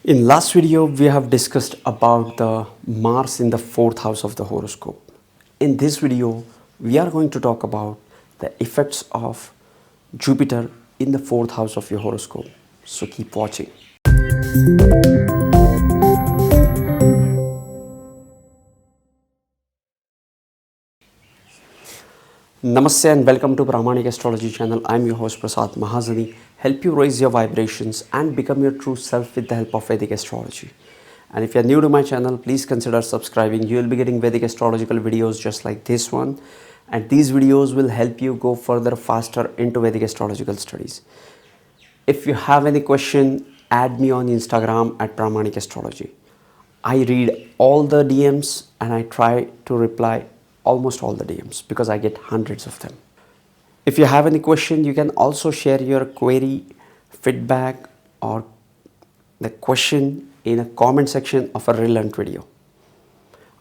In last video, we have discussed about the Mars in the fourth house of the horoscope. In this video, we are going to talk about the effects of Jupiter in the fourth house of your horoscope. So keep watching. Namaste and welcome to Pramanik Astrology channel. I'm your host Prasad Mahazani. Help you raise your vibrations and become your true self with the help of Vedic Astrology. And if you're new to my channel, please consider subscribing. You will be getting Vedic astrological videos just like this one. And these videos will help you go further faster into Vedic astrological studies. If you have any question, add me on Instagram at Pramanik Astrology. I read all the DMs and I try to reply almost all the DMs because I get hundreds of them. If you have any question, you can also share your query, feedback or the question in a comment section of a relevant video.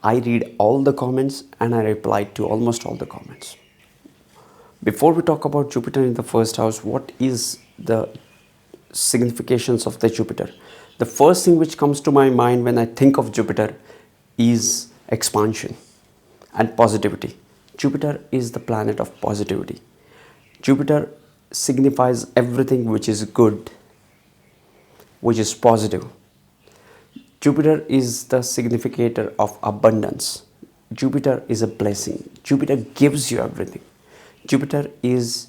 I read all the comments and I reply to almost all the comments. Before we talk about Jupiter in the first house, what is the significations of the Jupiter? The first thing which comes to my mind when I think of Jupiter is expansion and positivity. Jupiter is the planet of positivity. Jupiter signifies everything which is good, which is positive. Jupiter is the significator of abundance. Jupiter is a blessing. Jupiter gives you everything. Jupiter is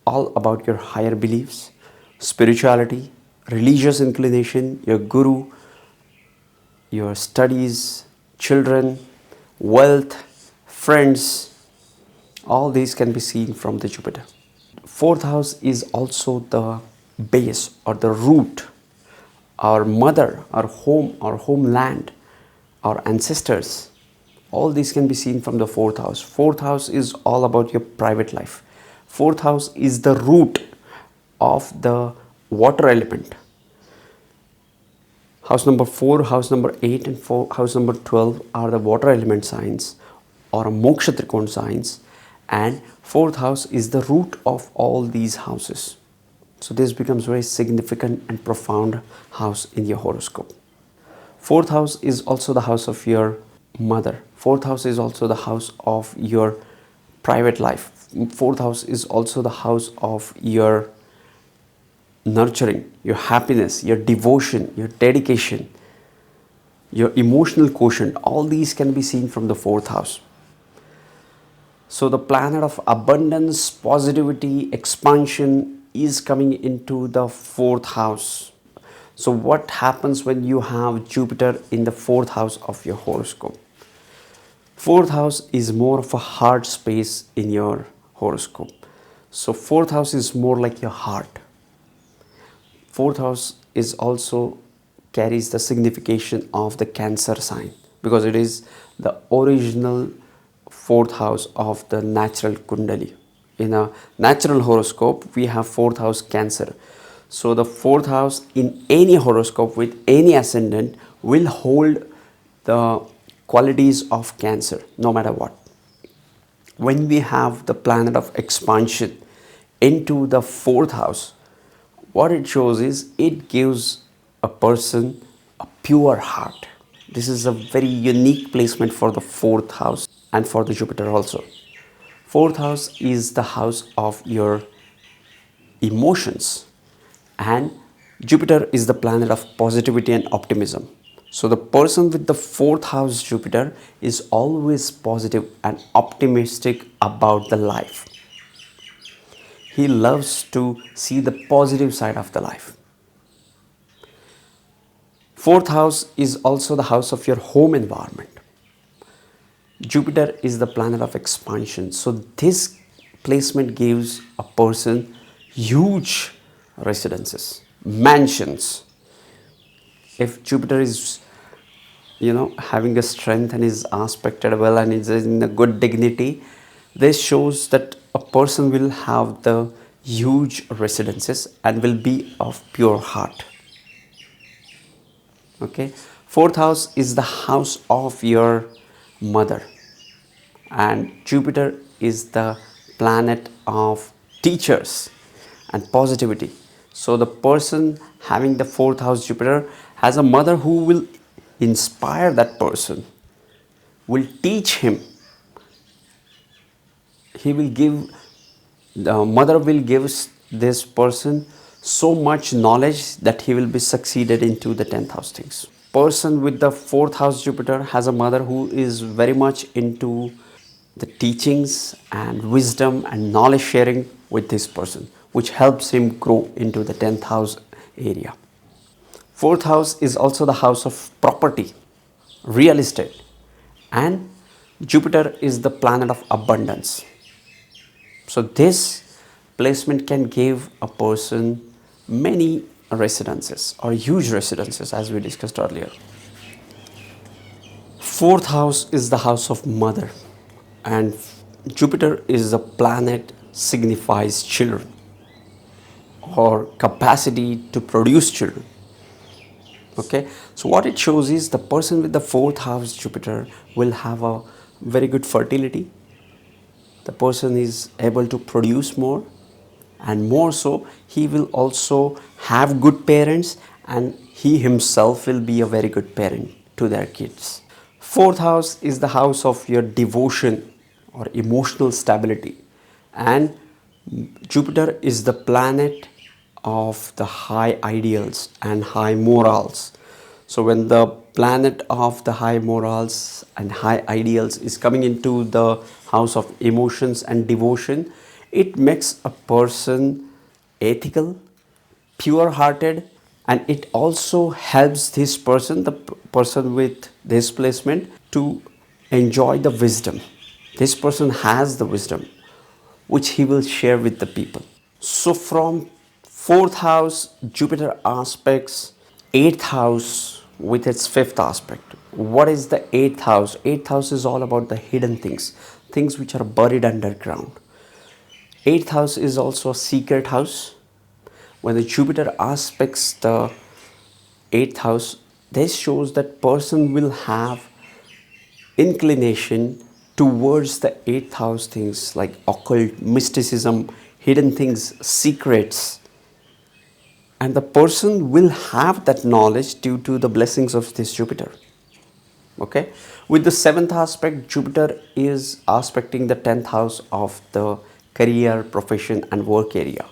all about your higher beliefs, spirituality, religious inclination, your guru, your studies, children, wealth, friends. All these can be seen from the Jupiter. Fourth house is also the base or the root, our mother, our home, our homeland, our ancestors. All these can be seen from the fourth house. Fourth house is all about your private life. Fourth house is the root of the water element. House number 4, house number 8 and house number 12 are the water element signs or moksha trikona signs, and fourth house is the root of all these houses. So this becomes very significant and profound house in your horoscope. Fourth house is also the house of your mother. Fourth house is also the house of your private life. Fourth house is also the house of your nurturing, your happiness, your devotion, your dedication, your emotional quotient. All these can be seen from the fourth house. So the planet of abundance, positivity, expansion is coming into the fourth house. So what happens when you have Jupiter in the fourth house of your horoscope? Fourth house is more of a heart space in your horoscope. So fourth house is more like your heart. Fourth house is also carries the signification of the Cancer sign because it is the original fourth house of the natural Kundali. In a natural horoscope, we have fourth house Cancer. So the fourth house in any horoscope with any ascendant will hold the qualities of Cancer no matter what. When we have the planet of expansion into the fourth house, what it shows is it gives a person a pure heart. This is a very unique placement for the fourth house and for the Jupiter also. Fourth house is the house of your emotions, and Jupiter is the planet of positivity and optimism. So the person with the fourth house Jupiter is always positive and optimistic about the life. He loves to see the positive side of the life. Fourth house is also the house of your home environment. Jupiter is the planet of expansion. So this placement gives a person huge residences, mansions. If Jupiter is, having a strength and is aspected well and is in a good dignity, this shows that a person will have the huge residences and will be of pure heart. Okay. Fourth house is the house of your mother, and Jupiter is the planet of teachers and positivity. So the person having the fourth house Jupiter has a mother who will inspire that person, will teach him. He will give, the mother will give this person so much knowledge that he will be succeeded into the 10th house things. Person with the fourth house Jupiter has a mother who is very much into the teachings and wisdom and knowledge sharing with this person, which helps him grow into the 10th house area. Fourth house is also the house of property, real estate, and Jupiter is the planet of abundance. So this placement can give a person many residences or huge residences, as we discussed earlier. Fourth house is the house of mother, and Jupiter is the planet signifies children or capacity to produce children. Okay, so what it shows is the person with the fourth house Jupiter will have a very good fertility. The person is able to produce more, and more so he will also have good parents, and he himself will be a very good parent to their kids. Fourth house is the house of your devotion or emotional stability, and Jupiter is the planet of the high ideals and high morals. So when the planet of the high morals and high ideals is coming into the house of emotions and devotion, it makes a person ethical, pure hearted, and it also helps this person, the person with this placement, to enjoy the wisdom. This person has the wisdom which he will share with the people. So from fourth house, Jupiter aspects eighth house with its fifth aspect. What is the eighth house? Eighth house is all about the hidden things, things which are buried underground. Eighth house is also a secret house. When the Jupiter aspects the eighth house, this shows that person will have inclination towards the eighth house things like occult, mysticism, hidden things, secrets. And the person will have that knowledge due to the blessings of this Jupiter. Okay. With the seventh aspect, Jupiter is aspecting the 10th house of the career, profession, and work area.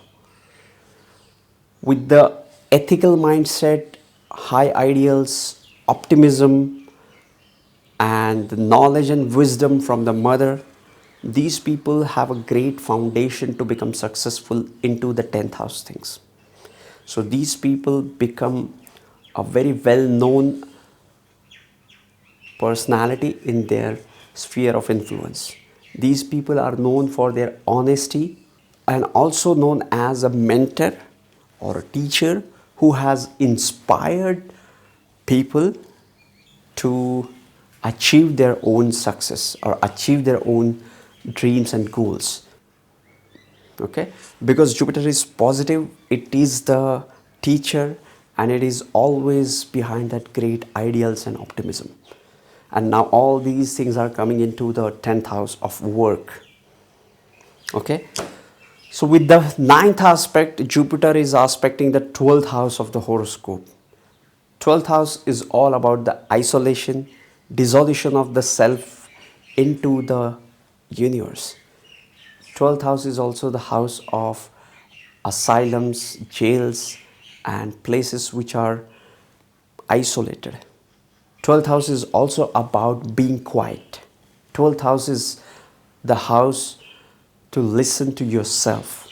With the ethical mindset, high ideals, optimism, and the knowledge and wisdom from the mother, these people have a great foundation to become successful into the 10th house things. So these people become a very well-known personality in their sphere of influence. These people are known for their honesty and also known as a mentor or a teacher who has inspired people to achieve their own success or achieve their own dreams and goals. Okay, because Jupiter is positive, it is the teacher, and it is always behind that great ideals and optimism. And now all these things are coming into the 10th house of work. Okay, so with the 9th aspect, Jupiter is aspecting the 12th house of the horoscope. 12th house is all about the isolation, dissolution of the self into the universe. 12th house is also the house of asylums, jails, and places which are isolated. 12th house is also about being quiet. 12th house is the house to listen to yourself.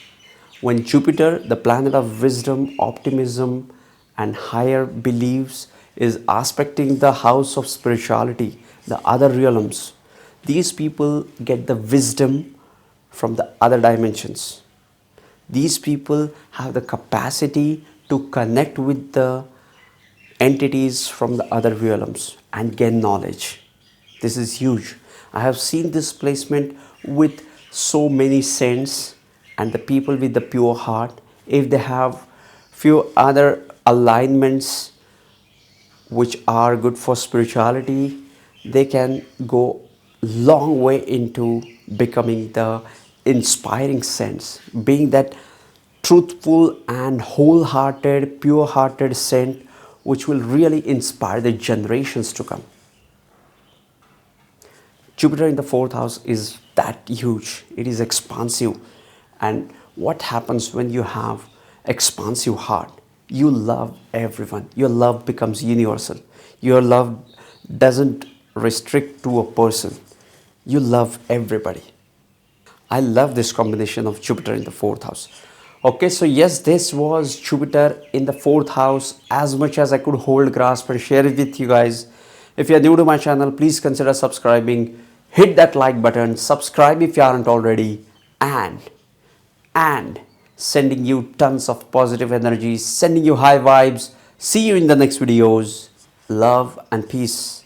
When Jupiter, the planet of wisdom, optimism, and higher beliefs, is aspecting the house of spirituality, the other realms, these people get the wisdom from the other dimensions. These people have the capacity to connect with the entities from the other realms and gain knowledge. This is huge. I have seen this placement with so many saints and the people with the pure heart. If they have few other alignments which are good for spirituality, they can go long way into becoming the inspiring sense, being that truthful and wholehearted, pure-hearted saint which will really inspire the generations to come. Jupiter in the fourth house is that huge. It is expansive. And what happens when you have expansive heart? You love everyone. Your love becomes universal. Your love doesn't restrict to a person. You love everybody. I love this combination of Jupiter in the fourth house. Okay, so yes, this was Jupiter in the fourth house, as much as I could hold, grasp, and share it with you guys. If you are new to my channel, please consider subscribing. Hit that like button, subscribe if you aren't already, and sending you tons of positive energy, sending you high vibes. See you in the next videos. Love and peace.